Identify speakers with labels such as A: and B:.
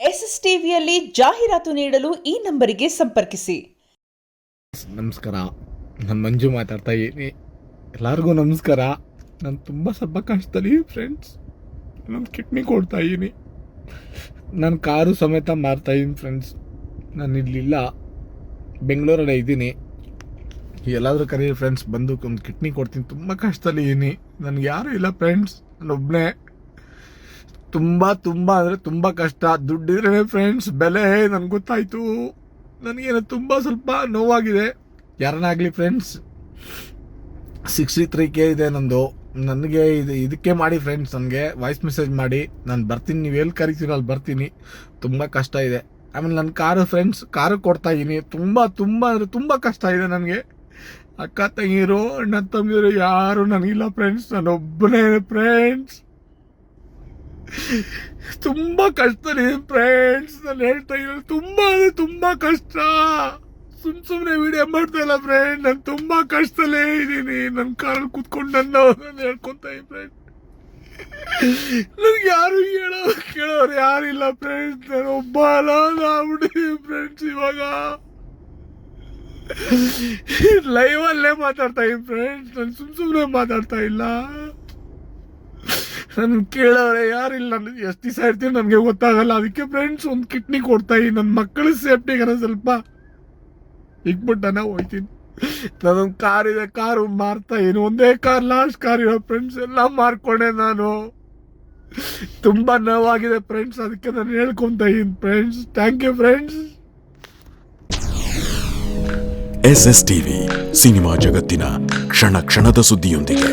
A: S S ಟಿವಿಯಲ್ಲಿ ಜಾಹೀರಾತು ನೀಡಲು ಈ ನಂಬರಿಗೆ ಸಂಪರ್ಕಿಸಿ.
B: ನಮಸ್ಕಾರ, ನಾನು ಮಂಜು ಮಾತಾಡ್ತಾ ಇದ್ದೀನಿ. ಎಲ್ಲರಿಗೂ ನಮಸ್ಕಾರ. ನಾನು ತುಂಬ ಸ್ವಲ್ಪ ಕಷ್ಟದಲ್ಲಿ ಫ್ರೆಂಡ್ಸ್, ನಾನು ಕಿಡ್ನಿ ಕೊಡ್ತಾ ಇದ್ದೀನಿ. ನಾನು ಕಾರು ಸಮೇತ ಮಾರ್ತಾಯಿದ್ದೀನಿ ಫ್ರೆಂಡ್ಸ್. ನಾನು ಇಲ್ಲಿಲ್ಲ, ಬೆಂಗಳೂರಲ್ಲೇ ಇದ್ದೀನಿ. ಎಲ್ಲಾದರೂ ಕರೀರಿ ಫ್ರೆಂಡ್ಸ್, ಬಂದು ಒಂದು ಕಿಡ್ನಿ ಕೊಡ್ತೀನಿ. ತುಂಬ ಕಷ್ಟದಲ್ಲಿ ಇದ್ದೀನಿ, ನನಗೆ ಯಾರೂ ಇಲ್ಲ ಫ್ರೆಂಡ್ಸ್, ನಾನೊಬ್ಬನೇ. ತುಂಬ ಅಂದರೆ ತುಂಬ ಕಷ್ಟ. ದುಡ್ಡಿದ್ರೆ ಫ್ರೆಂಡ್ಸ್ ಬೆಲೆ ನನಗೆ ಗೊತ್ತಾಯಿತು. ನನಗೇನು ತುಂಬ ಸ್ವಲ್ಪ ನೋವಾಗಿದೆ. ಯಾರನ್ನಾಗಲಿ ಫ್ರೆಂಡ್ಸ್, 63K ಇದೆ ನಂದು. ನನಗೆ ಇದಕ್ಕೆ ಮಾಡಿ ಫ್ರೆಂಡ್ಸ್, ನನಗೆ ವಾಯ್ಸ್ ಮೆಸೇಜ್ ಮಾಡಿ, ನಾನು ಬರ್ತೀನಿ, ನೀವು ಎಲ್ಲಿ ಕರಿತೀರೋ ಅಲ್ಲಿ ಬರ್ತೀನಿ. ತುಂಬ ಕಷ್ಟ ಇದೆ. ಆಮೇಲೆ ನನ್ನ ಕಾರು ಫ್ರೆಂಡ್ಸ್, ಕಾರು ಕೊಡ್ತಾಯಿದ್ದೀನಿ. ಅಂದರೆ ತುಂಬ ಕಷ್ಟ ಇದೆ ನನಗೆ. ಅಕ್ಕ ತಂಗಿರು, ಅಣ್ಣ ತಮ್ಮಿರು ಯಾರು ನನಗಿಲ್ಲ ಫ್ರೆಂಡ್ಸ್, ನಾನೊಬ್ಬನೇ ಫ್ರೆಂಡ್ಸ್. ತುಂಬ ಕಷ್ಟದಲ್ಲಿ ಫ್ರೆಂಡ್ಸ್, ನಾನು ಹೇಳ್ತಾ ಇದ್ದೀನಿ. ತುಂಬ ಕಷ್ಟ. ಸುಮ್ಮನೆ ವಿಡಿಯೋ ಮಾಡ್ತಾ ಇಲ್ಲ ಫ್ರೆಂಡ್, ನಾನು ತುಂಬ ಕಷ್ಟದಲ್ಲೇ ಇದ್ದೀನಿ. ನನ್ನ ಕಾರಲ್ಲಿ ಕೂತ್ಕೊಂಡು ನಾನು ಹೇಳ್ಕೊತಾ ಇದ್ದೀನಿ ಫ್ರೆಂಡ್. ನನಗೆ ಯಾರು ಕೇಳೋರು ಯಾರಿಲ್ಲ ಫ್ರೆಂಡ್ಸ್, ನಾನು ಒಬ್ಬ ಆಗ್ಬಿಟ್ಟಿದ್ದೀನಿ ಫ್ರೆಂಡ್ಸ್. ಇವಾಗ ಲೈವಲ್ಲೇ ಮಾತಾಡ್ತಾ ಇದ್ದೀನಿ ಫ್ರೆಂಡ್ಸ್, ನಾನು ಸುಮ್ಮನೆ ಮಾತಾಡ್ತಾ ಇಲ್ಲ. ನನ್ನ ಕೇಳೋರೆ ಯಾರಿಲ್ಲ. ನಾನು ಎಷ್ಟು ದಿವಸ ಇರ್ತೀನಿ ನನಗೆ ಗೊತ್ತಾಗಲ್ಲ. ಅದಕ್ಕೆ ಫ್ರೆಂಡ್ಸ್ ಒಂದು ಕಿಡ್ನಿ ಕೊಡ್ತಾಯಿ, ನನ್ನ ಮಕ್ಕಳ ಸೇಫ್ಟಿಗಾರ ಸ್ವಲ್ಪ ಇಕ್ಬಿಟ್ಟನ ಹೋಯ್ತೀನಿ. ನಾನೊಂದು ಕಾರ್ ಇದೆ, ಕಾರು ಮಾರ್ತಾ ಇದ್ದೀನಿ. ಒಂದೇ ಕಾರ್, ಲಾಸ್ಟ್ ಕಾರ್ ಇರೋ ಫ್ರೆಂಡ್ಸ್. ಎಲ್ಲ ಮಾರ್ಕೊಂಡೆ ನಾನು. ತುಂಬ ನೋವಾಗಿದೆ ಫ್ರೆಂಡ್ಸ್, ಅದಕ್ಕೆ ನಾನು ಹೇಳ್ಕೊತಾ ಇದ್ದೀನಿ friends. Thank you friends.
C: SS TV, cinema ಜಗತ್ತಿನ ಕ್ಷಣ ಕ್ಷಣದ ಸುದ್ದಿಯೊಂದಿಗೆ.